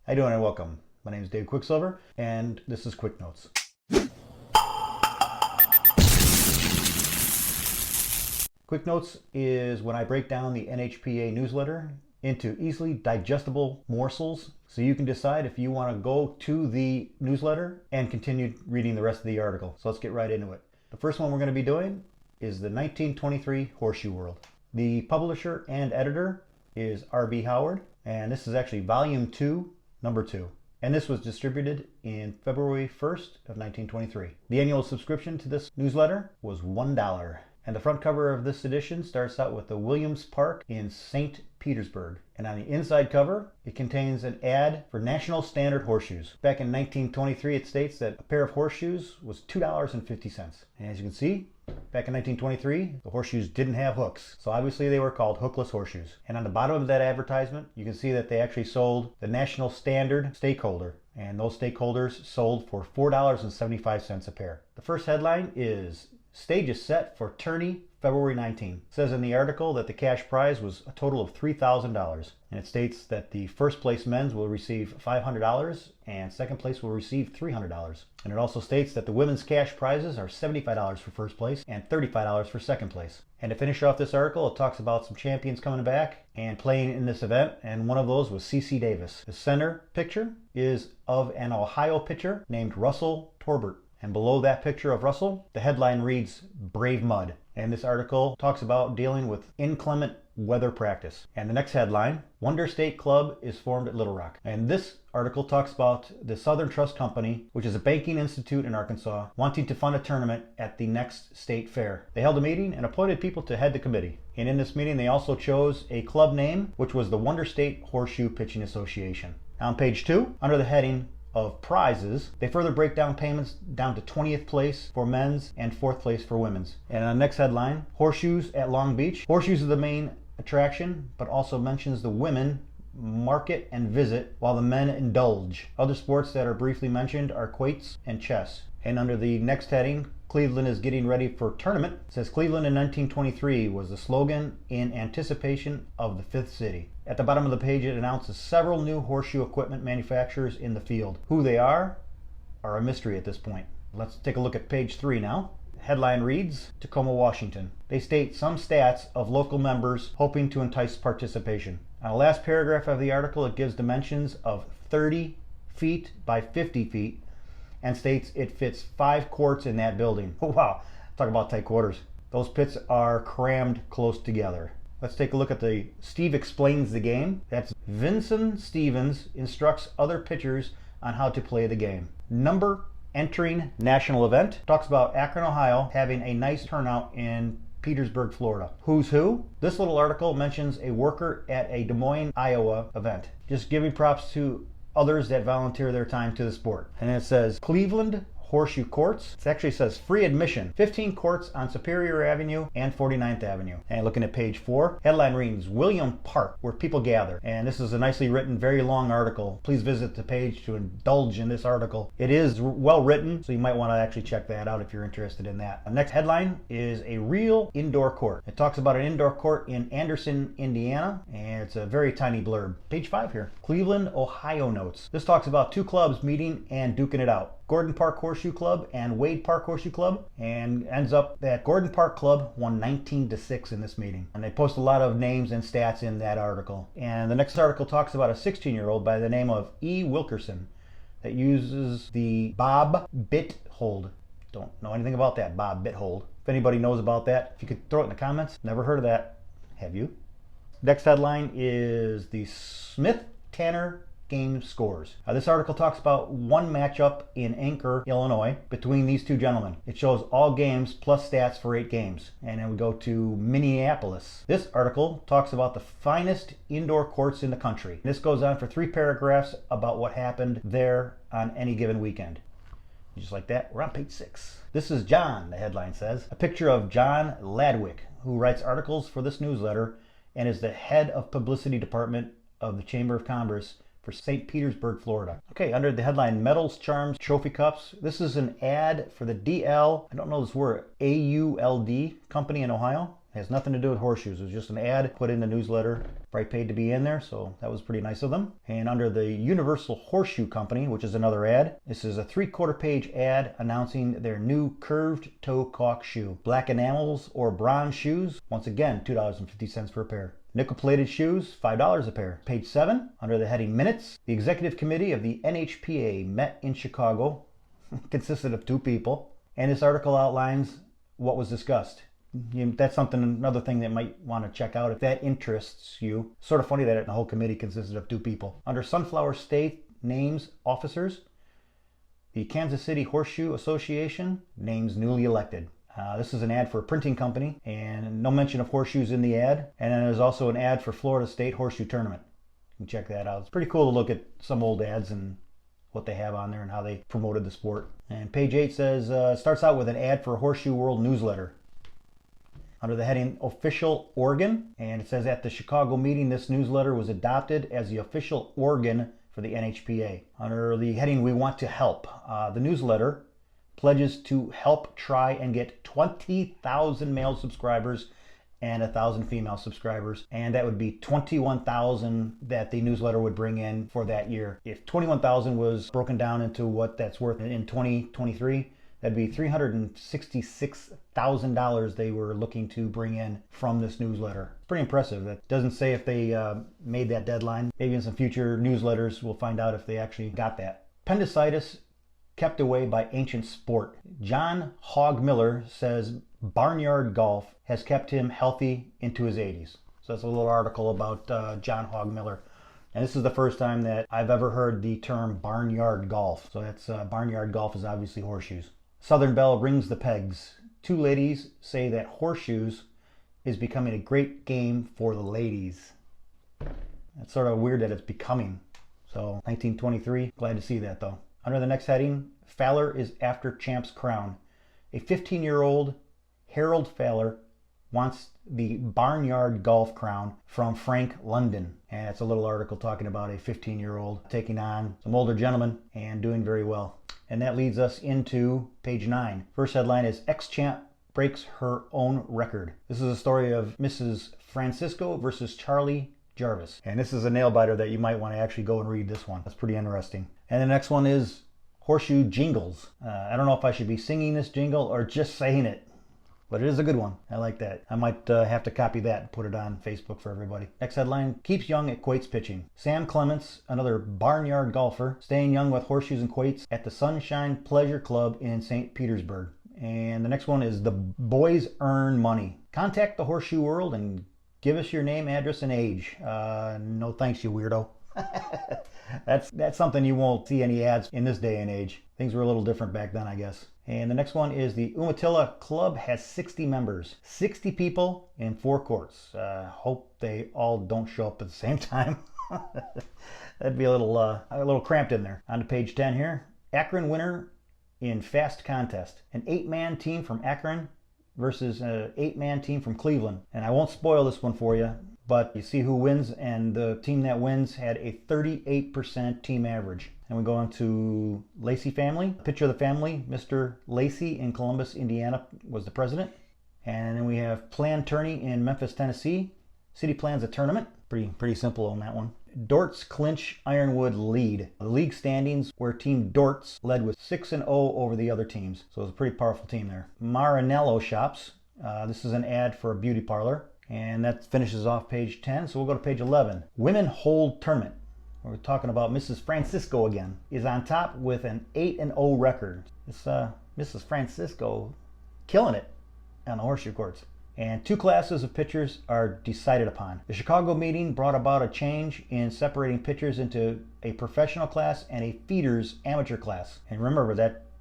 How you doing and welcome. My name is Dave Qukslvr and this is QukNotes. QukNotes is when I break down the NHPA newsletter into easily digestible morsels so you can decide if you want to go to the newsletter and continue reading the rest of the article. So let's get right into it. The first one we're going to be doing is the 1923 Horseshoe World. The publisher and editor is R.B. Howard, and this is actually volume 2, number 2. And this was distributed in February 1st of 1923. The annual subscription to this newsletter was $1. And the front cover of this edition starts out with the Williams Park in St. Petersburg. And on the inside cover, it contains an ad for National Standard horseshoes. Back in 1923, it states that a pair of horseshoes was $2.50. And as you can see, back in 1923, the horseshoes didn't have hooks. So obviously they were called hookless horseshoes. And on the bottom of that advertisement, you can see that they actually sold the National Standard stakeholder. And those stakeholders sold for $4.75 a pair. The first headline is "Stage is set for tourney February 19." It says in the article that the cash prize was a total of $3,000. And it states that the first place men's will receive $500 and second place will receive $300. And it also states that the women's cash prizes are $75 for first place and $35 for second place. And to finish off this article, it talks about some champions coming back and playing in this event, and one of those was C.C. Davis. The center picture is of an Ohio pitcher named Russell Torbert. And below that picture of Russell, the headline reads, "Brave Mud." And this article talks about dealing with inclement weather practice. And the next headline, "Wonder State Club is formed at Little Rock." And this article talks about the Southern Trust Company, which is a banking institute in Arkansas, wanting to fund a tournament at the next state fair. They held a meeting and appointed people to head the committee. And in this meeting, they also chose a club name, which was the Wonder State Horseshoe Pitching Association. On page 2, under the heading of prizes, they further break down payments down to 20th place for men's and 4th place for women's. And on the next headline, "Horseshoes at Long Beach." Horseshoes are the main attraction, but also mentions the women market and visit while the men indulge. Other sports that are briefly mentioned are quoits and chess. And under the next heading, "Cleveland is getting ready for tournament," it says Cleveland in 1923 was the slogan in anticipation of the 5th city. At the bottom of the page, it announces several new horseshoe equipment manufacturers in the field. Who they are a mystery at this point. Let's take a look at page 3 now. Headline reads, "Tacoma, Washington." They state some stats of local members hoping to entice participation. On the last paragraph of the article, it gives dimensions of 30 feet by 50 feet and states it fits 5 courts in that building. Oh, wow, talk about tight quarters. Those pits are crammed close together. Let's take a look at the "Steve explains the game." That's Vincent Stevens instructs other pitchers on how to play the game. Number entering national event talks about Akron, Ohio having a nice turnout in Petersburg, Florida. Who's who? This little article mentions a worker at a Des Moines, Iowa event. Just giving props to others that volunteer their time to the sport. And it says Cleveland Horseshoe Courts. It actually says free admission. 15 courts on Superior Avenue and 49th Avenue. And looking at page 4, headline reads, "William Park, where people gather." And this is a nicely written, very long article. Please visit the page to indulge in this article. It is well written, so you might want to actually check that out if you're interested in that. The next headline is "A real indoor court." It talks about an indoor court in Anderson, Indiana, and it's a very tiny blurb. Page 5 here. Cleveland, Ohio notes. This talks about 2 clubs meeting and duking it out. Gordon Park Horseshoe Club and Wade Park Horseshoe Club, and ends up that Gordon Park Club won 19-6 in this meeting. And they post a lot of names and stats in that article. And the next article talks about a 16-year-old by the name of E. Wilkerson that uses the Bob Bit Hold. Don't know anything about that Bob Bit Hold. If anybody knows about that, if you could throw it in the comments. Never heard of that. Have you? Next headline is the Smith-Tanner game scores. This article talks about one matchup in Anchor, Illinois between these 2 gentlemen. It shows all games plus stats for 8 games. And then we go to Minneapolis. This article talks about the finest indoor courts in the country. This goes on for 3 paragraphs about what happened there on any given weekend. Just like that, we're on page 6. "This is John," the headline says. A picture of John Ladwick, who writes articles for this newsletter and is the head of publicity department of the Chamber of Commerce for St. Petersburg, Florida. Okay, under the headline "Medals, Charms, Trophy Cups," this is an ad for the DL, I don't know this word, AULD company in Ohio. has nothing to do with horseshoes. It was just an ad put in the newsletter. Probably paid to be in there, so that was pretty nice of them. And under the Universal Horseshoe Company, which is another ad, this is a 3/4 page ad announcing their new curved toe caulk shoe. Black enamels or bronze shoes, once again, $2.50 per pair. Nickel-plated shoes, $5 a pair. Page 7, under the heading Minutes, the Executive Committee of the NHPA met in Chicago. Consisted of 2 people. And this article outlines what was discussed. That's another thing that might want to check out if that interests you. Sort of funny that the whole committee consisted of 2 people. Under Sunflower State names officers, the Kansas City Horseshoe Association names newly elected. This is an ad for a printing company, and no mention of horseshoes in the ad. And then there's also an ad for Florida State Horseshoe Tournament. You can check that out. It's pretty cool to look at some old ads and what they have on there and how they promoted the sport. And page 8 says, starts out with an ad for a Horseshoe World newsletter. Under the heading Official Organ, and it says at the Chicago meeting, this newsletter was adopted as the official organ for the NHPA. Under the heading We Want to Help, the newsletter pledges to help try and get 20,000 male subscribers and 1,000 female subscribers, and that would be 21,000 that the newsletter would bring in for that year. If 21,000 was broken down into what that's worth in 2023, that'd be $366,000 they were looking to bring in from this newsletter. It's pretty impressive. That doesn't say if they made that deadline. Maybe in some future newsletters we'll find out if they actually got that. Appendicitis kept away by ancient sport. John Hogg Miller says barnyard golf has kept him healthy into his 80s. So that's a little article about John Hogg Miller. And this is the first time that I've ever heard the term barnyard golf. So that's barnyard golf is obviously horseshoes. Southern Belle rings the pegs. 2 ladies say that horseshoes is becoming a great game for the ladies. It's sort of weird that it's becoming. So 1923, glad to see that though. Under the next heading, Fowler is after champ's crown. A 15-year-old Harold Fowler wants the barnyard golf crown from Frank London. And it's a little article talking about a 15-year-old taking on some older gentlemen and doing very well. And that leads us into page 9. First headline is Ex-Champ Breaks Her Own Record. This is a story of Mrs. Francisco versus Charlie Jarvis. And this is a nail biter that you might want to actually go and read this one. That's pretty interesting. And the next one is Horseshoe Jingles. I don't know if I should be singing this jingle or just saying it, but it is a good one. I like that. I might have to copy that and put it on Facebook for everybody. Next headline, Keeps Young at Quates Pitching. Sam Clements, another barnyard golfer, staying young with horseshoes and quates at the Sunshine Pleasure Club in St. Petersburg. And the next one is The Boys Earn Money. Contact the Horseshoe World and give us your name, address, and age. No thanks, you weirdo. That's something you won't see any ads in this day and age. Things were a little different back then, I guess. And the next one is the Umatilla Club has 60 members. 60 people in 4 courts. Hope they all don't show up at the same time. That'd be a little cramped in there. On to page 10 here. Akron winner in fast contest. An 8-man team from Akron versus an 8-man team from Cleveland. And I won't spoil this one for you, but you see who wins, and the team that wins had a 38% team average. And we go on to Lacey family. Picture of the family, Mr. Lacey in Columbus, Indiana was the president. And then we have Plan Tourney in Memphis, Tennessee. City plans a tournament. Pretty simple on that one. Dortz clinch Ironwood lead. The league standings where Team Dortz led with 6-0 over the other teams. So it was a pretty powerful team there. Marinello Shops. This is an ad for a beauty parlor. And that finishes off page 10. So we'll go to page 11. Women Hold Tournament. We're talking about Mrs. Francisco again. Is on top with an 8-0 record. This Mrs. Francisco killing it on the horseshoe courts. And 2 classes of pitchers are decided upon. The Chicago meeting brought about a change in separating pitchers into a professional class and a feeders amateur class. And remember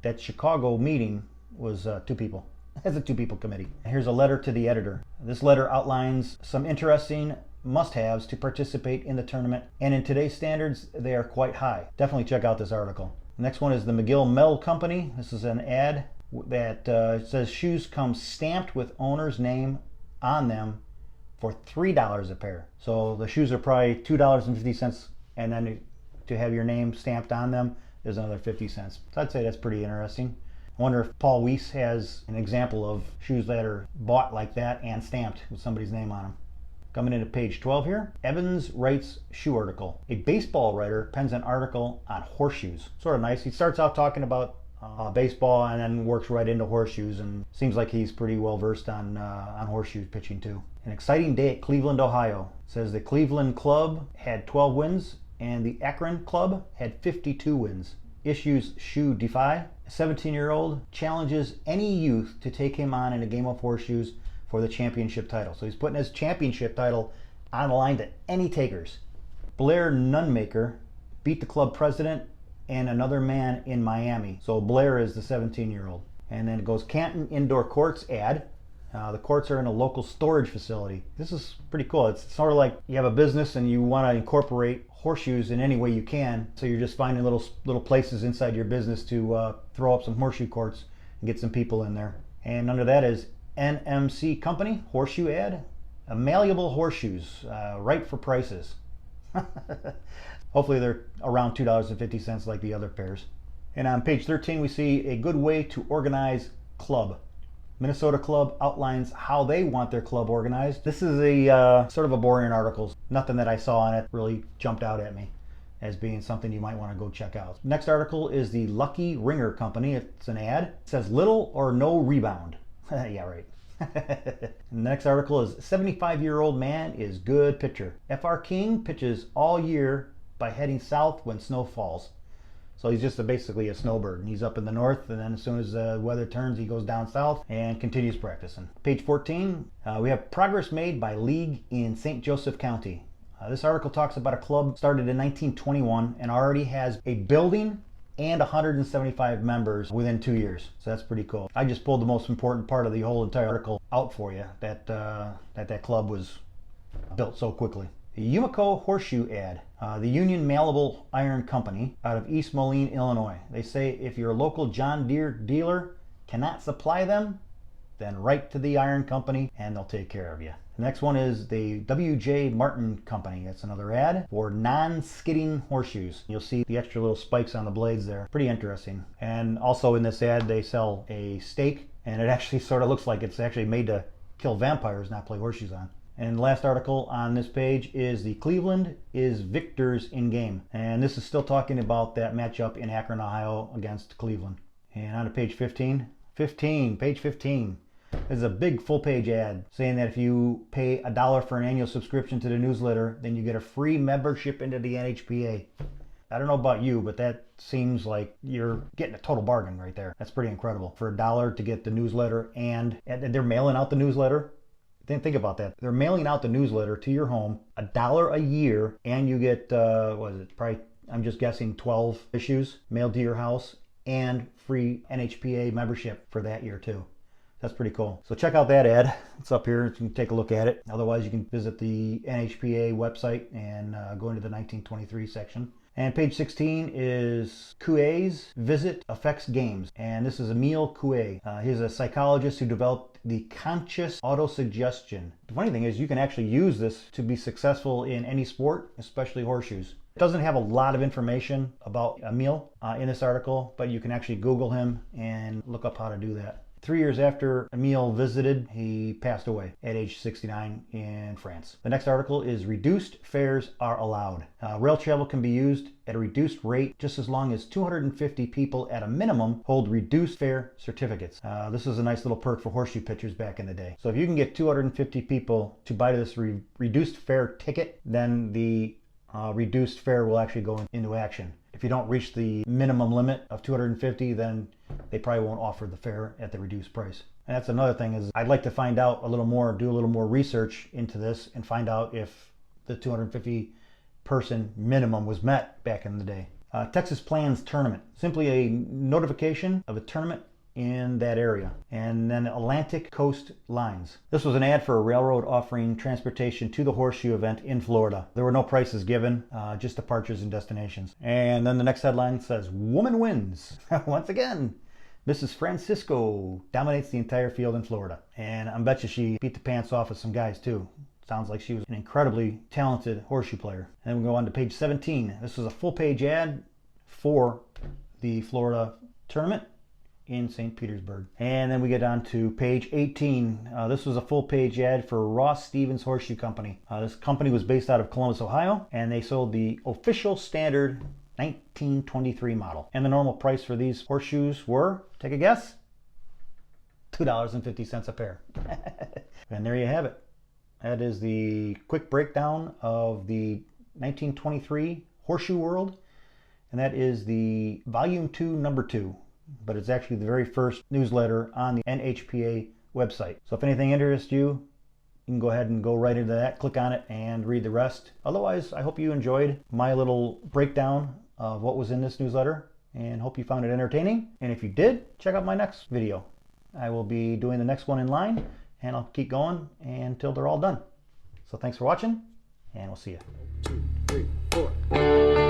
that Chicago meeting was 2 people. As a 2-people committee. Here's a letter to the editor. This letter outlines some interesting must-haves to participate in the tournament, and in today's standards, they are quite high. Definitely check out this article. The next one is the McGill Metal Company. This is an ad that says shoes come stamped with owner's name on them for $3 a pair. So the shoes are probably $2.50, and then to have your name stamped on them is another 50 cents. So I'd say that's pretty interesting. I wonder if Paul Weiss has an example of shoes that are bought like that and stamped with somebody's name on them. Coming into page 12 here, Evans writes shoe article. A baseball writer pens an article on horseshoes. Sort of nice. He starts out talking about baseball and then works right into horseshoes, and seems like he's pretty well versed on horseshoe pitching too. An exciting day at Cleveland, Ohio. It says the Cleveland club had 12 wins and the Akron club had 52 wins. Issues shoe defy. A 17-year-old challenges any youth to take him on in a game of horseshoes for the championship title. So he's putting his championship title on the line to any takers. Blair Nunmaker beat the club president and another man in Miami. So Blair is the 17-year-old. And then it goes Canton Indoor Courts ad. The courts are in a local storage facility. This is pretty cool. It's sort of like you have a business and you want to incorporate horseshoes in any way you can. So you're just finding little places inside your business to throw up some horseshoe courts and get some people in there. And under that is NMC Company horseshoe ad. Malleable horseshoes, right for prices. Hopefully they're around $2.50 like the other pairs. And on page 13 we see a good way to organize club. Minnesota Club outlines how they want their club organized. This is a sort of a boring article. Nothing that I saw in it really jumped out at me as being something you might want to go check out. Next article is the Lucky Ringer Company. It's an ad. It says little or no rebound. Yeah, right. The next article is 75-year-old man is good pitcher. Fr King pitches all year by heading south when snow falls. So he's just basically a snowbird, and he's up in the north, and then as soon as the weather turns he goes down south and continues practicing. Page 14, we have progress made by league in St. Joseph County. This article talks about a club started in 1921 and already has a building and 175 members within 2 years. So that's pretty cool. I just pulled the most important part of the whole entire article out for you, that club was built so quickly. The Umico Horseshoe ad. The Union Malleable Iron Company out of East Moline, Illinois. They say if your local John Deere dealer cannot supply them, then write to the Iron Company and they'll take care of you. The next one is the W.J. Martin Company. That's another ad for non-skidding horseshoes. You'll see the extra little spikes on the blades there. Pretty interesting. And also in this ad they sell a stake, and it actually sort of looks like it's actually made to kill vampires, not play horseshoes on. And the last article on this page is the Cleveland is victors in game. And this is still talking about that matchup in Akron, Ohio against Cleveland. And on to page 15. Page 15. This is a big full page ad saying that if you pay $1 for an annual subscription to the newsletter, then you get a free membership into the NHPA. I don't know about you, but that seems like you're getting a total bargain right there. That's pretty incredible. For $1 to get the newsletter, and they're mailing out the newsletter. Think about that. They're mailing out the newsletter to your home, $1 a year, and you get, what is it, probably, I'm just guessing 12 issues mailed to your house, and free NHPA membership for that year too. That's pretty cool. So check out that ad. It's up here. You can take a look at it. Otherwise, you can visit the NHPA website and go into the 1923 section. And page 16 is Coué's Visit Affects Games. And this is Emile Coué. He's a psychologist who developed the conscious autosuggestion. The funny thing is you can actually use this to be successful in any sport, especially horseshoes. It doesn't have a lot of information about Emile in this article, but you can actually Google him and look up how to do that. 3 years after Emile visited, he passed away at age 69 in France. The next article is Reduced Fares Are Allowed. Rail travel can be used at a reduced rate just as long as 250 people at a minimum hold reduced fare certificates. This is a nice little perk for horseshoe pitchers back in the day. So if you can get 250 people to buy this reduced fare ticket, then the reduced fare will actually go into action. If you don't reach the minimum limit of 250, then they probably won't offer the fare at the reduced price. And that's another thing, is I'd like to find out a little more, do a little more research into this and find out if the 250 person minimum was met back in the day. Texas Plans Tournament. Simply a notification of a tournament in that area. And then Atlantic Coast Lines. This was an ad for a railroad offering transportation to the horseshoe event in Florida. There were no prices given, just departures and destinations. And then the next headline says, Woman wins. Once again, Mrs. Francisco dominates the entire field in Florida. And I bet you she beat the pants off of some guys too. Sounds like she was an incredibly talented horseshoe player. And then we go on to page 17. This is a full page ad for the Florida tournament. in St. Petersburg. And then we get on to page 18. This was a full page ad for Ross Stevens Horseshoe Company. This company was based out of Columbus, Ohio, and they sold the official standard 1923 model. And the normal price for these horseshoes were, take a guess, $2.50 a pair. And there you have it. That is the quick breakdown of the 1923 Horseshoe World. And that is the volume 2, number 2. But it's actually the very first newsletter on the NHPA website. So if anything interests you, you can go ahead and go right into that, click on it, and read the rest. Otherwise, I hope you enjoyed my little breakdown of what was in this newsletter, and hope you found it entertaining. And if you did, check out my next video. I will be doing the next one in line, and I'll keep going until they're all done. So thanks for watching, and we'll see you. 1, 2, 3, 4.